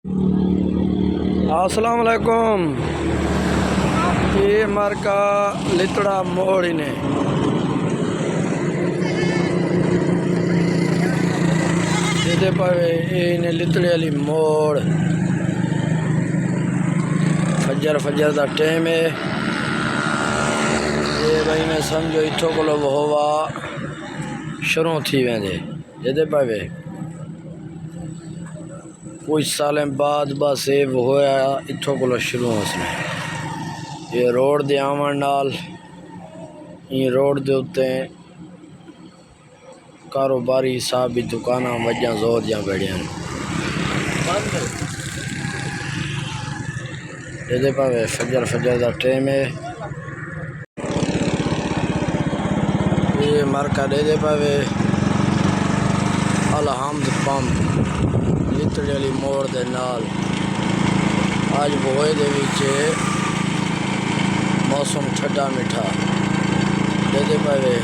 السلام علیکم. یہ مارکا لتڑا موڑ نے یہ پاوے یہ لتڑے والی موڑ فجر دا ٹائم ہے. یہ بھائی میں سمجھو اتھوں کو ہوا شروع تھی ویندے یہ پاوے کچھ سالیں بعد بس یہ ہویا اتھوں کو شروع اس نے. یہ روڈ دے آمن نال یہ روڈ دے اتے کاروباری حساب بھی دکاناں وجہ زور جاں بیڑیاں یہ پاوے فجر دا ٹائم ہے. یہ مارکا دے پاوے الحمد پمپ لتڑی والی موڑ دے نال. آج بوئے دے وچے موسم ٹھڈا میٹھا دے پاوے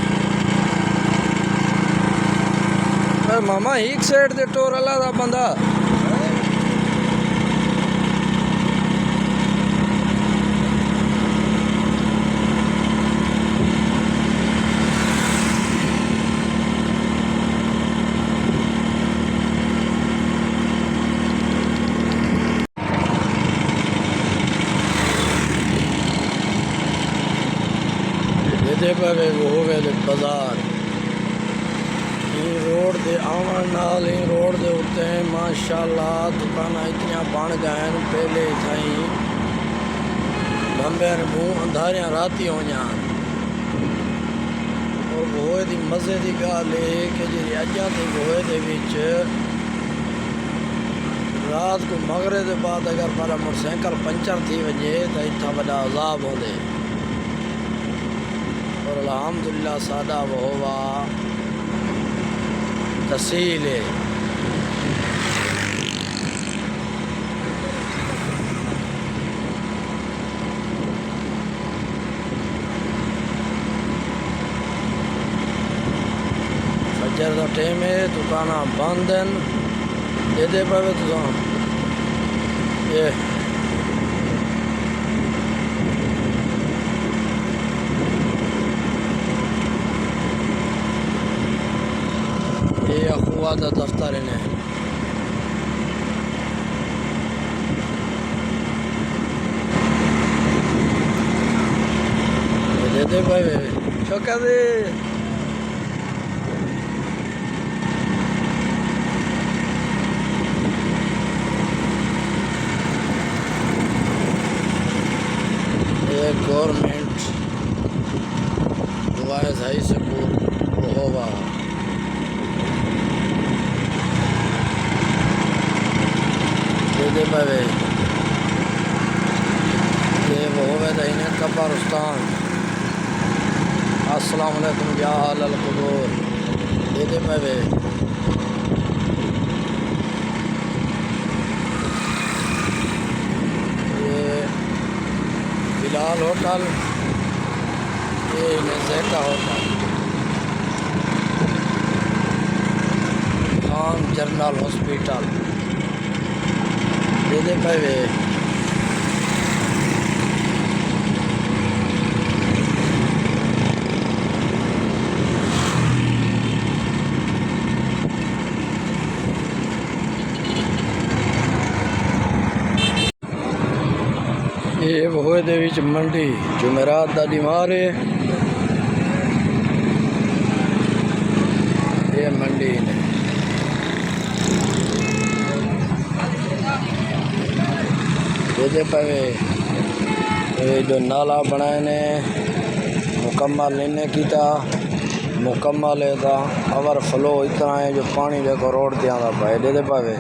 ماما ایک سائڈ دے ٹور اللہ دا بندہ دے پاوے وہ ہوئے دے بازار. یہ روڈ دے آمن نال یہ روڈ دے اتے ماشاءاللہ دکاناں اتنیاں بن گئے پہلے تھائیں بمبے منہ اندھاریاں راتی ہو جان. اور بہوئے دی مزے دی گال ہے کہ جی اجاں دی بہوئے دے وچ رات کو مغرب دے بعد اگر پر موٹر سائیکل پنچر تھی وجے تو اتنا بڑا عذاب ہو دے. اور الحمدللہ سادہ ہوا تحصیل ہے. فجر دا ٹائم ہے دکاناں بند ہیں دے پاوے تو یہ اخوا دا دفتر ہے. دے پاوے چوکا دے یہ گورنمنٹ بوائز ہائی سکول ہوا دے پاوے یہ وہ ہوئے دا انہیں قبرستان. السلام علیکم یا اہل القبور دے پاوے یہ بلال ہوٹل یہ انہیں زیکا ہوٹل خان جنرل ہاسپیٹل دے پاوے یہ ہوئے دے وچ منڈی جمعرات دا دیوار ہے. یہ منڈی نے دے پاوے یہ جو نالا بنائے نے مکمل نہیں کیتا مکمل ہے دا اور فلو اتنا ہے جو پانی دیکھو روڈ دے آندا پائے دے پاوے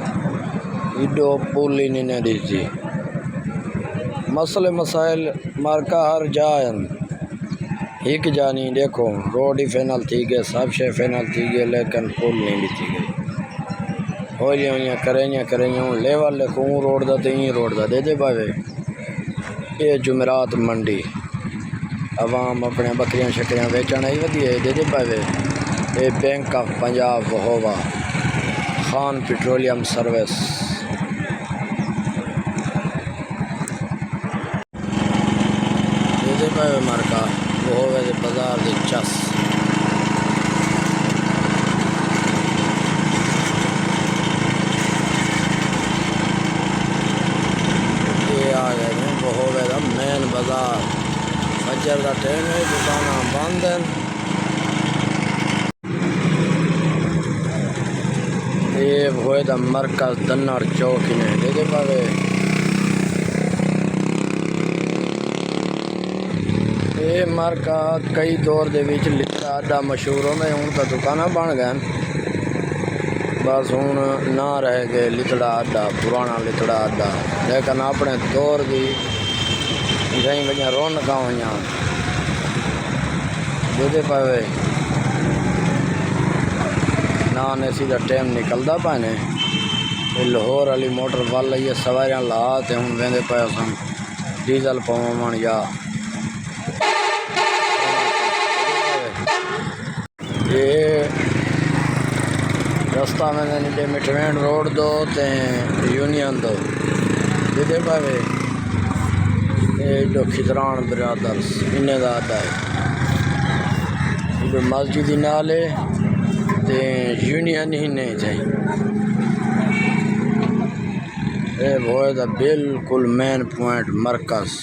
ایڈو پول ہی نہیں دیتی. مسئلے مسائل مارکا ہر جائیں ایک جانی دیکھو روڈ ہی فینل تھی گئے سب شے فینل تھی گئے لیکن پول نہیں بیتی گئی ہوئیاں کریں لیول لکھوں روڈ دا تین روڈ دا دے پاوے. یہ جمعرات منڈی عوام اپنے بکریاں شکریاں بیچن آئی ودی ہے دے پاوے. یہ بینک آف پنجاب ہوا خان پیٹرولیم سروس پہ مرکہ وہ ہوئے دے بازار دے چس یہ آ گئے ہیں وہ ہوئے دا مین بازار فجر دا ٹائم ہے دکانہ بند ہیں یہ ہوئے دا مرکز دنر چوک نے دیکھے پاوے یہ مرکز کئی دور دے وچ لٹڑا اڈا مشہور ہو میں ہوں تا دکانہ بن گئے بس ہوں نہ رہ گئے لٹڑا اڈا پرانا لٹڑا اڈا لیکن اپنے دور دی جائیں بجیں رونقاں ہوئیاں دیکھے پاوے نہ سیدھا ٹائم نکلدا پانے لاہور والی موٹر ول یہ سواریاں لا تے ہوں ویندے پے سن ڈیزل پواون یا یہ رستہ میں نے مٹھوین روڈ دو تے یونین دو دیدے پاوے یہ جو کھدران برادرز انہیں دا آتا ہے یہ مسجد نالے تے یونین ہی نہیں چاہیے یہ بہت دا بالکل مین پوائنٹ مرکز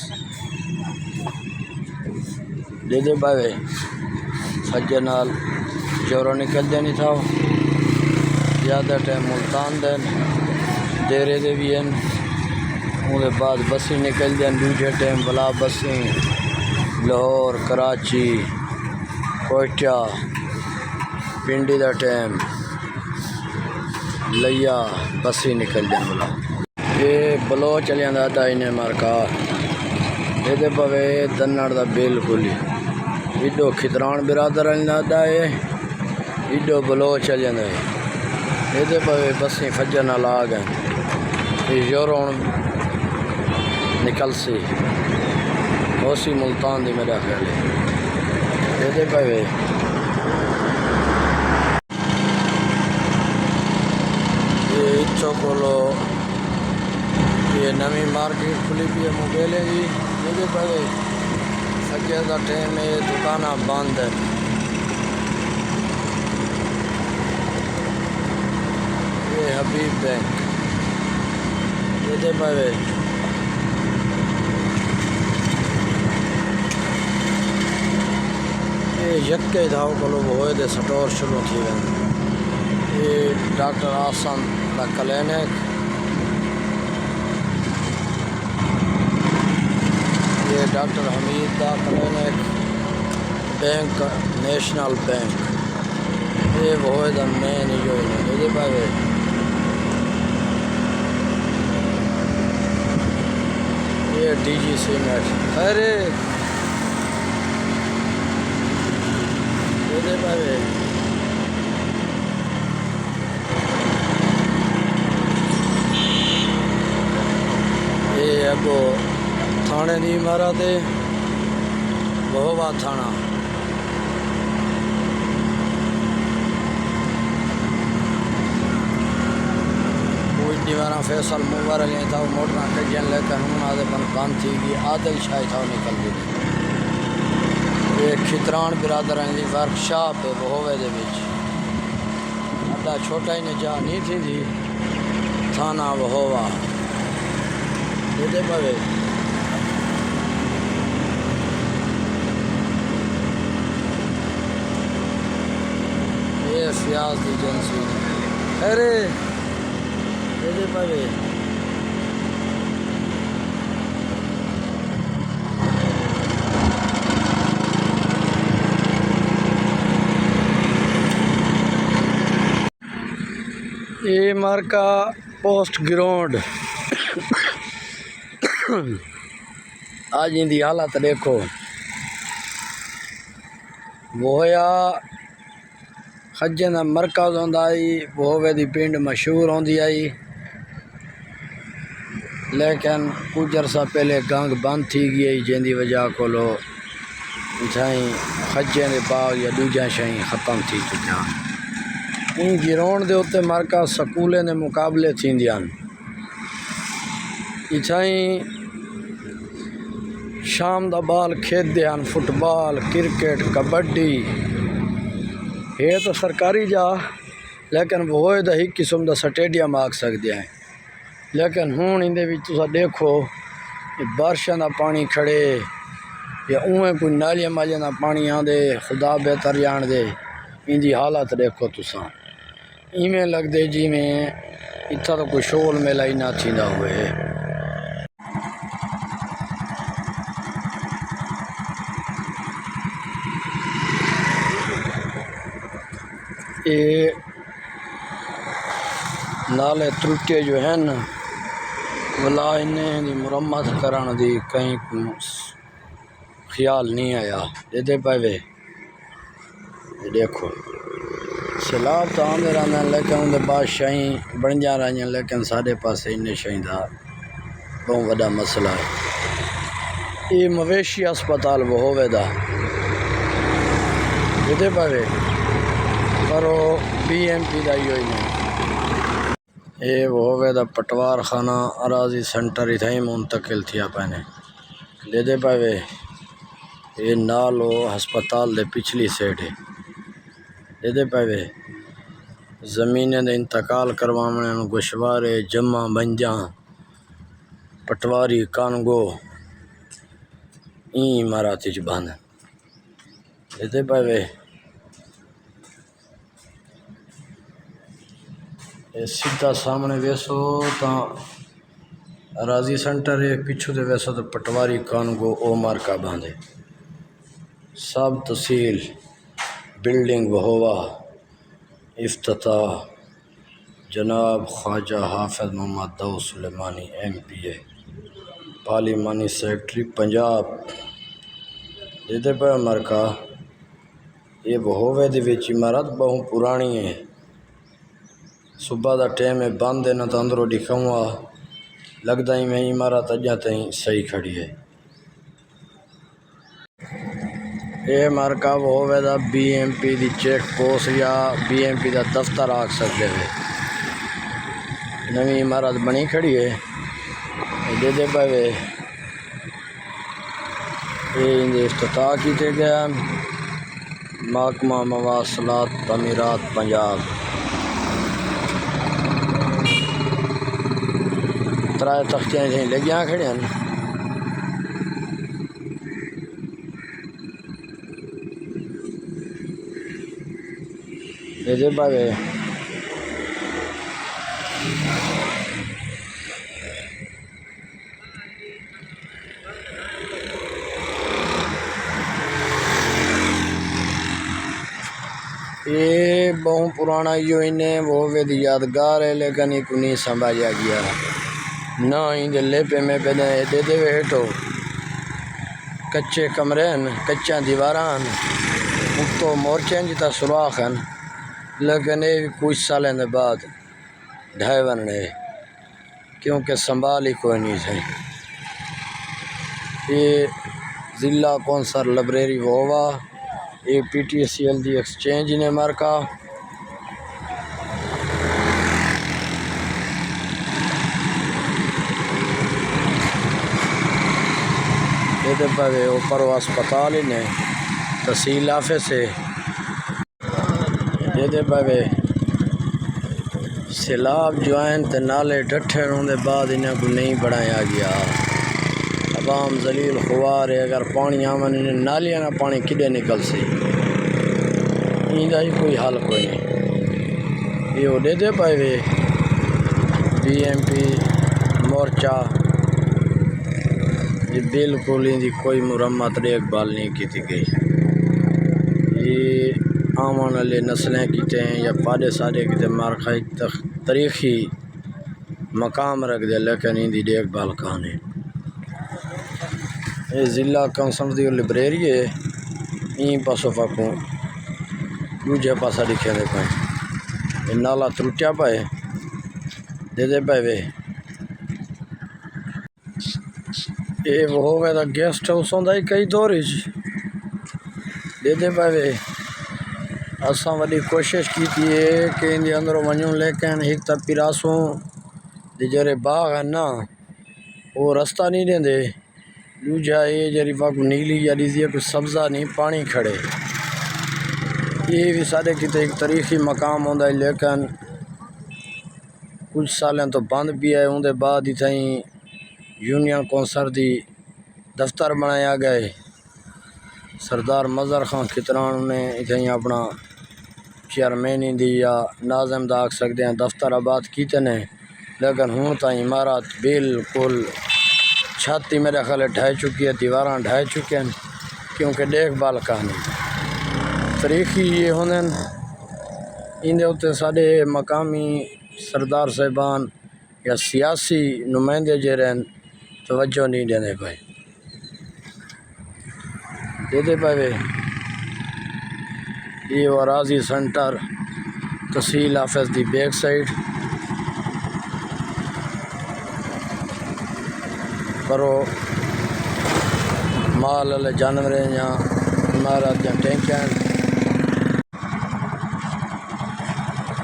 دیدے پاوے فجر نال چورو نکل دینی تھا زیادہ ٹائم ملتان دین دیرے دے بھی ہیں اُنہیں بعد بسی نکل دین دوجہ ٹائم بلا بسیں لاہور کراچی کوئٹہ پنڈی دا ٹائم لیا بسی نکل دین بلا یہ بلو چلیاں دا دا انہیں مارکا یہ دے پوے دنڑ دا بالکل ہی ایڈو کھدران برادر دا دا ہے ایڈو بلو چلیاں دا ہے یہ دے پوے بسیں فجر نہ لا گئے یہ یورون نکل سی ہو سی ملتان دی میرا خیال ہے یہ دے پوے یہ اچھو کولو یہ نمی مارکیٹ کھلی بھی ہے موبیلیں جی یہ دے پوے فجر دا ٹائم ہے دکانہ بند ہے یہ حبیب بینک یہ دے پوے یہ یکے دھاؤ کلو ہوئے دے سٹور شروع تھی گئے یہ ڈاکٹر آسان دا کلینک یہ ڈاکٹر حمید دا کلینک بینک نیشنل بینک یہ ہوئے دا مین ہی ہوئے یہ دے پاوے یہ ڈی جی سی نیٹ خیرے یہ دے پاوے یہ اگو تھانے دی عمارت ہے بہوا تھانہ کوئی دیوارہ فیصل موبر لیں تھا وہ موٹر کجن لیکن ہوں آدھے بن بند تھی گی عادل شاہی تھا وہ نکل دی یہ کھتران برادر ہیں دی ورکشاپ ہے وہ ہوئے دے بیچ اڈا چھوٹا ہی نے جا نہیں تھی دی تھانہ وہ ہوا یہ دے پوے یہ فیاض دی جنسی خیرے یہ دے پوے یہ مارکا پوسٹ گراؤنڈ آج ان دی حالت دیکھو وہیا خجن دا مرکز ہوندا آئی وہ دی پنڈ مشہور ہوندی آئی لیکن کچھ عرصہ پہلے گنگ بند تھی گئی جن دی وجہ کو لو جائیں خجن دے باغ یا دوجہ شائیں ختم تھی چکا ان گراؤنڈ دے ہوتے مرکز سکولیں دے مقابلے تھیندیاں اتھائیں شام دا بال کھیڈتے ہیں، فٹ بال، کرکٹ، کبڈی. یہ تو سرکاری جا لیکن وہ دا ایک قسم دا سٹیڈیم آکھ سکتے ہیں. لیکن ہون اندے وچ تسا دیکھو بارشاں دا پانی کھڑے یا اوہیں کوئی نالیاں مالیاں دا پانی آندے، خدا بہتر جان دے. ان دی حالت دیکھو تسا، ایویں لگ دے جیویں اتھا تو کوئی شول میلہ ہی نہ تھیندا ہوئے. یہ نالے ترٹے جو ہیں نا ولا انہیں دی مرمت کرن دی کہیں خیال نہیں آیا. دے پے دیکھو سیلاب تو آندے رہنا لیکن اندر بعد شہیں بن جا رہی ہیں، لیکن سارے پاسے انہیں شہیں دا بہت بڑا مسئلہ ہے. یہ مویشی ہسپتال وہ ہوئے دا دے پے پر وہ بی ایم پی دا ہی ہوئی نہیں. یہ وہ ہوئے دا پٹوار خانہ اراضی سنٹر اتھا ہی منتقل تھیا پہنے دے پے. یہ نالو ہسپتال دے پچھلی سیڈ ہے. دے پے زمینیں دے انتقال کروانے گوشوارے جمع بنجاں پٹواری کانگو این عمارات چ بند دے پے. سیدھا سامنے ویسو تا اراضی سنٹر ہے، پچھو دے ویسو تو پٹواری کانگو او مارکا باندھے. سب تحصیل بلڈنگ بہوا افتتاح جناب خواجہ حافظ محمد داؤد سلیمانی ایم پی اے پارلیمانی سیکرٹری پنجاب دے پے مارکا. یہ بہوے دی وچ عمارت بہت پرانی ہے. صبح دا ٹائم ہے بند ہے نہ تو اندروں ڈکھاؤں لگتا ہی میں عمارت اجا تائیں صحیح کھڑی ہے. یہ مارکا وہ ہوئے دا بی ایم پی دی چیک پوسٹ یا بی ایم پی دا دفتر آکھ سکتے ہوئے. نوی عمارت بنی کھڑی ہے دے پے. یہ اندے افتتاح کیتے گیا محکمہ مواصلات تعمیرات پنجاب. ترائے تختیاں تھیں لگیاں کھڑے ہیں. دے پے یہ بہت پرانا جو انہیں وہ دی یادگار ہے لیکن ایک نہیں سنبھالیا گیا نہ ہی دلے پہ میں پہ دے ہیٹو کچے کمرے ہیں، کچا دیواران اتو مورچیں جتا سراخ ہیں، لیکن یہ کچھ سالیں دے بعد ڈھائی بننے کیونکہ سنبھال ہی کوئی نہیں تھے. یہ ضلع کونسل لائبریری وہوا یہ P T C L the exchange نے مارکا. دے پے اوپر ہسپتال ہی نے تحصیل آفس ہے. دے پے سیلاب جو ہیں تے نالے ڈٹھے ہونے بعد انہیں کو نہیں بڑھایا گیا. عوام ذلیل خوار ہے، اگر پانی آمن انہیں نالیاں نہ پانی کدے نکل سی ان دا ہی کوئی حل کوئی نہیں. یہ دے پے بی ایم پی مورچہ یہ بالکل ان دی کوئی مرمت دیکھ بھال نہیں کی گئی. یہ آمن والے نسلیں کیتے ہیں یا پادے سادے کیتے مارکا تاریخی مقام رکھ دے لیکن ان دی دیکھ بھال کہاں ہے. یہ ضلع کونسل دی لائبریری ہے. این پاسوں پاکوں دوجے پاسا لکھے دے پائیں یہ نالا ترٹیا پائے دے پے. یہ وہ ہوئے دا گیسٹ ہاؤس ہوندا ہی کئی دور دے پے. اساں وڈی کوشش کی ہے کہ ان دے اندروں ونجوں لیکن ایک تا پیراسوں دے جڑے باغ ہیں نا وہ رستہ نہیں دیندے دوجا یہ جری وقت نیلی جاری سی کوئی سبزہ نہیں پانی کھڑے، یہ بھی سارے کتے ایک تاریخی مقام ہوندا ہے، لیکن کچھ سالیں تو بند بھی ہے۔ اون دے بعد اتھائیں یونین کونسل دی دفتر بنایا گئے، سردار مظہر خان کھتران نے اتھائیں اپنا چیئرمینی دی یا ناظم دا آکھ سکتے ہیں دفتر آباد کیتے نے، لیکن ہوں تائیں عمارات بالکل چھاتی میرے خیال ڈھائی چکی ہے، دیواراں ڈھائی چکے ہیں، کیونکہ دیکھ بھال کہانی تاریخی یہ ہوندے ان دے اتے سارے مقامی سردار صاحبان یا سیاسی نمائندے جو رہن توجہ نہیں دینے پائے دیتے پائے۔ یہ وراضی سنٹر تحصیل آفس دی بیک سائڈ پرو مال والے جانوریں یا عمارت یا ٹینکیاں،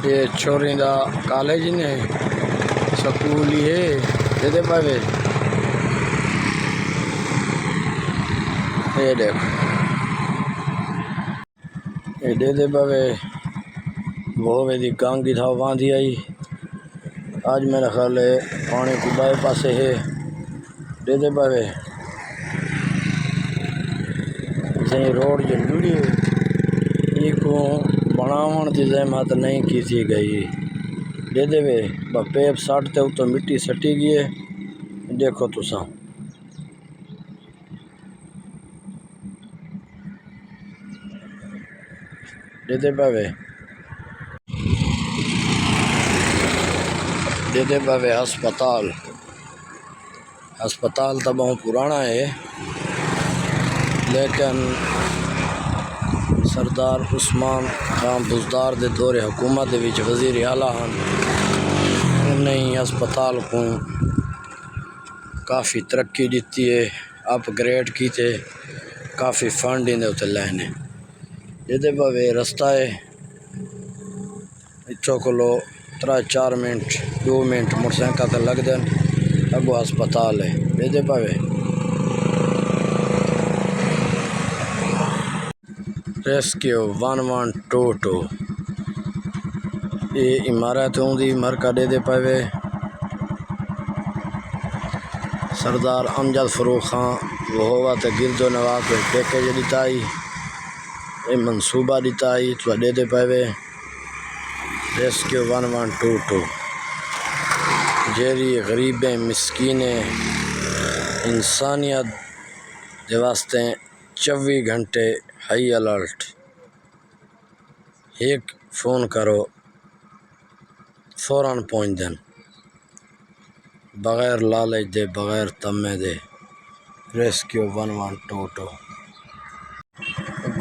یہ چھوڑیں دا کالج نے سکول ہی ہے دیتے پائے۔ یہ دیکھو یہ دیتے پائے وہ دی گانگی تھا باندھی آئی، آج میرا خیال ہے پانی کو بائے پاسے ہے دیتے پائے۔ اسیں روڈ جو جڑی ہے یہ کو بناون دی زحمت نہیں کی تھی گئی دیتے پائے، پیپ ساٹتے اتو مٹی سٹی گئی ہے، دیکھو تساں دیتے پائے دیتے پائے۔ ہسپتال تو بہت پرانا ہے، لیکن سردار عثمان خان بزدار دے دور حکومت دے وچ وزیر اعلیٰ ہن، انہیں ہسپتال کو کافی ترقی دیتی ہے، اپ گریڈ کیتے، کافی فنڈ ان دے اتنے لینے دیتے پائے۔ رستہ ہے اچھو کلو 3-4 منٹ 2 منٹ موٹر سائیکل تے لگ دین، اگو ہسپتال ہے دیتے پائے۔ ریسکیو 1122 یہ عمارت ہوں دی مرکہ دیتے پائے۔ سردار امجد فروخ خان وہ ہوا تے گرد و نواح کو پیکیج دیتا ہی، یہ منصوبہ دیتا ہی تو دیتے پائے۔ ریسکیو 1122 جیری غریبیں مسکینیں انسانیت دے واسطے 24 گھنٹے ہائی الرٹ، ایک فون کرو فوراً پہنچ دیں، بغیر لالچ دے بغیر تمے دے۔ ریسکیو 1122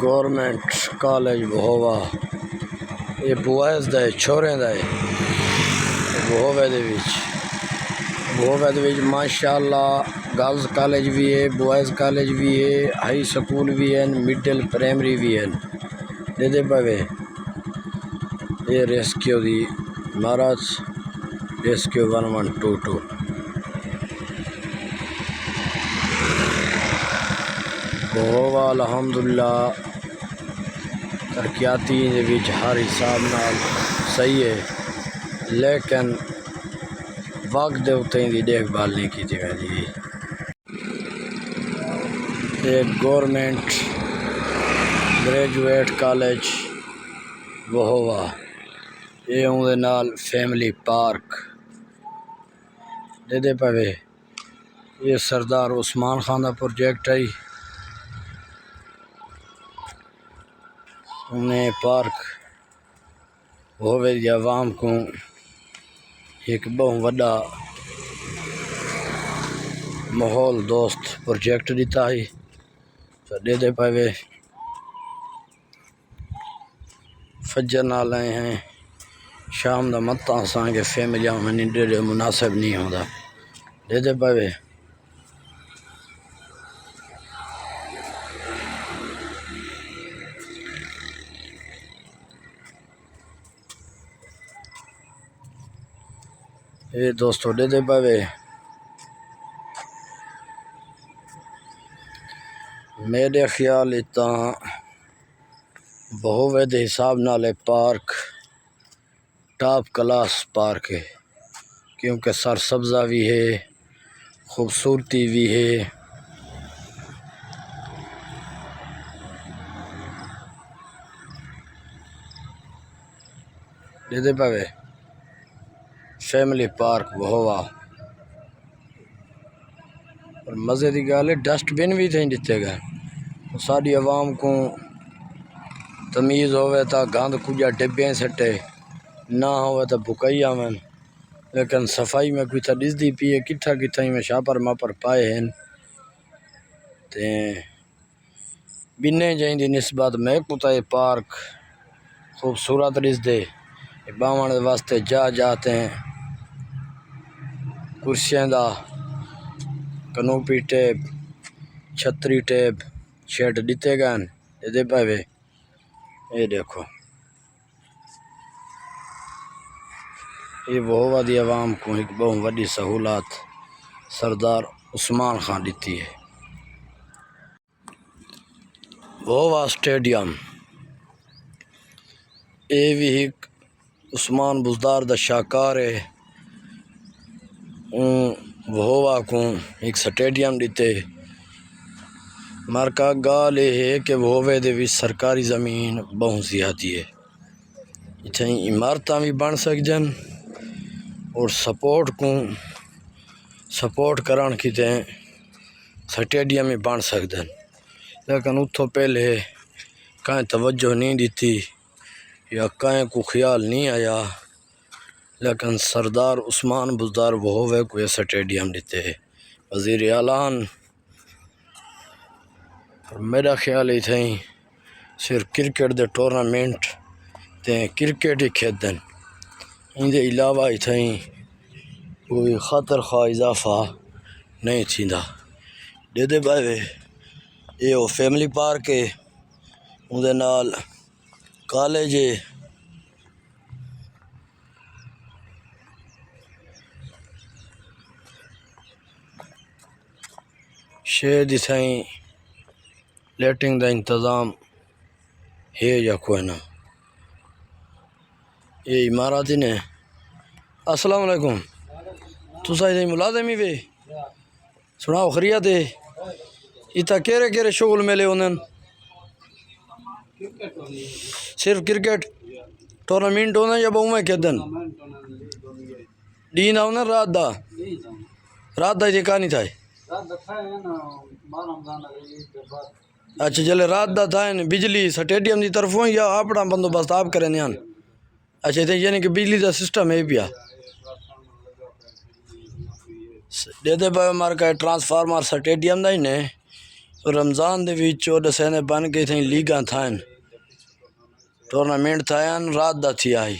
گورنمنٹ کالج بہوا، یہ بوائز دا ہے چھوڑیں دا ہے، بہوے دے وچ ماشاءاللہ گرلز کالج بھی ہے، بوائز کالج بھی ہے، ہائی سکول بھی ہے، مڈل پرائمری بھی ہے دیتے پائے۔ یہ ریسکیو دی عمارت ریسکیو 1122 بہوا الحمدللہ ترقیاتی دے وچ ہر حساب نال صحیح ہے، لیکن وقت دے اتیں دی دیکھ بھال نہیں کی گئی۔ ایک گورنمنٹ گریجویٹ کالج بہوا، یہ ہوں دے نال فیملی پارک دیتے پائے۔ یہ سردار عثمان خان دا پروجیکٹ ہے، انہیں پارک ہووے دی عوام کو ایک بہت وڈا ماحول دوست پروجیکٹ دیتا ہے تو دیتے پائے۔ فجر نال آئے ہیں شام دا متا ساں کے فیملیاں میں نیڈے مناسب نہیں ہوتا دیتے پائے۔ یہ دوستو دیتے پائے میرے خیال اتنا بہوے دے حساب نال پارک ٹاپ کلاس پارک ہے، کیونکہ سر سبزہ بھی ہے، خوبصورتی بھی ہے۔ دیدے پوے فیملی پارک بہوا، اور مزے دی گل ہے ڈسٹ بن بھی تھیں دیتے گئے، ساری عوام کو تمیز ہوئے تا گند کجا ڈبیاں سٹے، نہ ہوئے تا بکائی آمن، لیکن صفائی میں کوئی تا ڈس دی پی ہے کتھا کتھا ہی میں شاپر ماپر پائے ہیں تے بننے جائیں دی نسبت میں کتا یہ پارک خوبصورت رس دے باوان واسطے جا جاتے ہیں، کرسیاں دا کنوپی ٹیپ چھتری ٹیپ شیڈ دیتے گئے دے پاوے۔ یہ دیکھو یہ بہوا دی عوام کو ایک بہت بڑی سہولت سردار عثمان خان دیتی ہے۔ بہوا اسٹیڈیم یہ بھی ایک عثمان بزدار دا شاہکار ہے، بہوا کو ایک سٹیڈیم دیتے مرکا گال یہ ہے کہ بہوے دے بھی سرکاری زمین بہت زیادہ ہے، اتنے عمارتاں بھی بن سکجن اور سپورٹ کران کی تے سٹیڈیم بھی بن سکدن، لیکن اتھوں پہلے کہیں توجہ نہیں دیتی یا کہیں کو خیال نہیں آیا، لیکن سردار عثمان بزدار بہوے کو یہ سٹیڈیم دیتے وزیر اعلان، اور میرا خیال ہی تھیں صرف کرکٹ دے ٹورنامنٹ تے کرکٹ ہی کھیدن، ان دے علاوہ ہی تھیں کوئی خاطر خواہ اضافہ نہیں تھیندا۔ دے بھائی یہ وہ فیملی پارک ہے، اندے نال کالج ہے، شہر دی تھیں لیٹنگ دا انتظام ہے یا کوئی نہ۔ یہ عمارت ہی نے۔ السلام علیکم، تسا ادھر ملازم ہی وے سناؤ خیریت ہے؟ اتنا کیرے شغل ملے انہیں؟ صرف کرکٹ ٹورنامنٹ ہونا یا بہو میں کھیدن دین آؤ نا رات دا یہ کہانی تھا؟ اچھا جلے رات دا تھا بجلی سٹیڈیم دی طرفوں یا اپنا بندوبست آپ کریں نیان؟ اچھا یعنی کہ بجلی دا سسٹم ہے پیا دے پہ مارکا ٹرانسفارمر سٹیڈیم دا ہی نے رمضان دے وچ دسینے بن کے تھیں لیگاں تھائن ٹورنامنٹ تھائن رات دا تھی آئی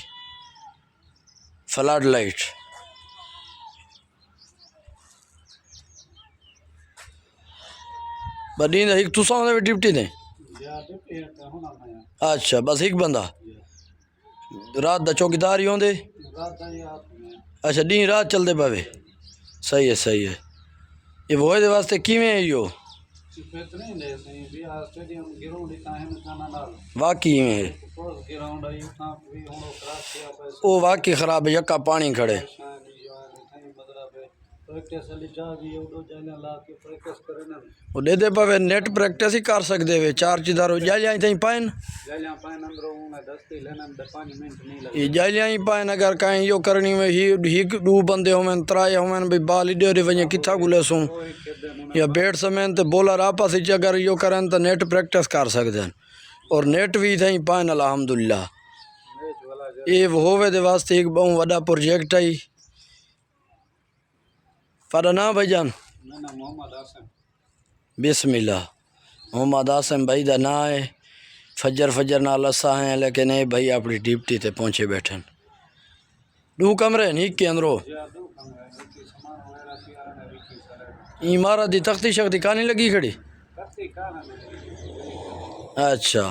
فلڈ لائٹ۔ بدین ایک تساں ہوندے ڈپٹی دیں؟ اچھا بس ایک بندہ رات دا چوکیدار ہی ہوندے؟ اچھا دین رات چل دے پاوے، صحیح ہے۔ یہ وہ دے واسطے کیویں ہے یہ واقعی میں ہے وہ واقعی خراب ہے، یکا پانی کھڑے وہ دے دے پاوے نیٹ پریکٹس ہی کر سکتے ہوئے چار چیداروں جائلیاں تھیں پائن یہ جائلیاں ہی پائن اگر کہیں یہ کرنی میں ہی دو بندے ہومن ترائے ہومن بھی بال ہی دے وجہ کتھا گلے سوں یا بیٹ سمین تے بولر آپس ہی اگر یہ کرن تو نیٹ پریکٹس کر سکتے ہیں اور نیٹ بھی تھیں پائن الحمدللہ۔ یہ ہوئے دے واسطے ایک بہت وڈا پروجیکٹ ہے۔ پڑھا نا بھائی جان؟ بسم اللہ محمد آسم بھائی دا نا ہے، فجر نال اسا ہیں، لیکن اے بھائی اپنی ڈیوٹی تے پہنچے بیٹھن۔ دو کمرے ہیں ایک کے اندروں عمارت دی تختی شختی کہانی لگی کھڑی؟ اچھا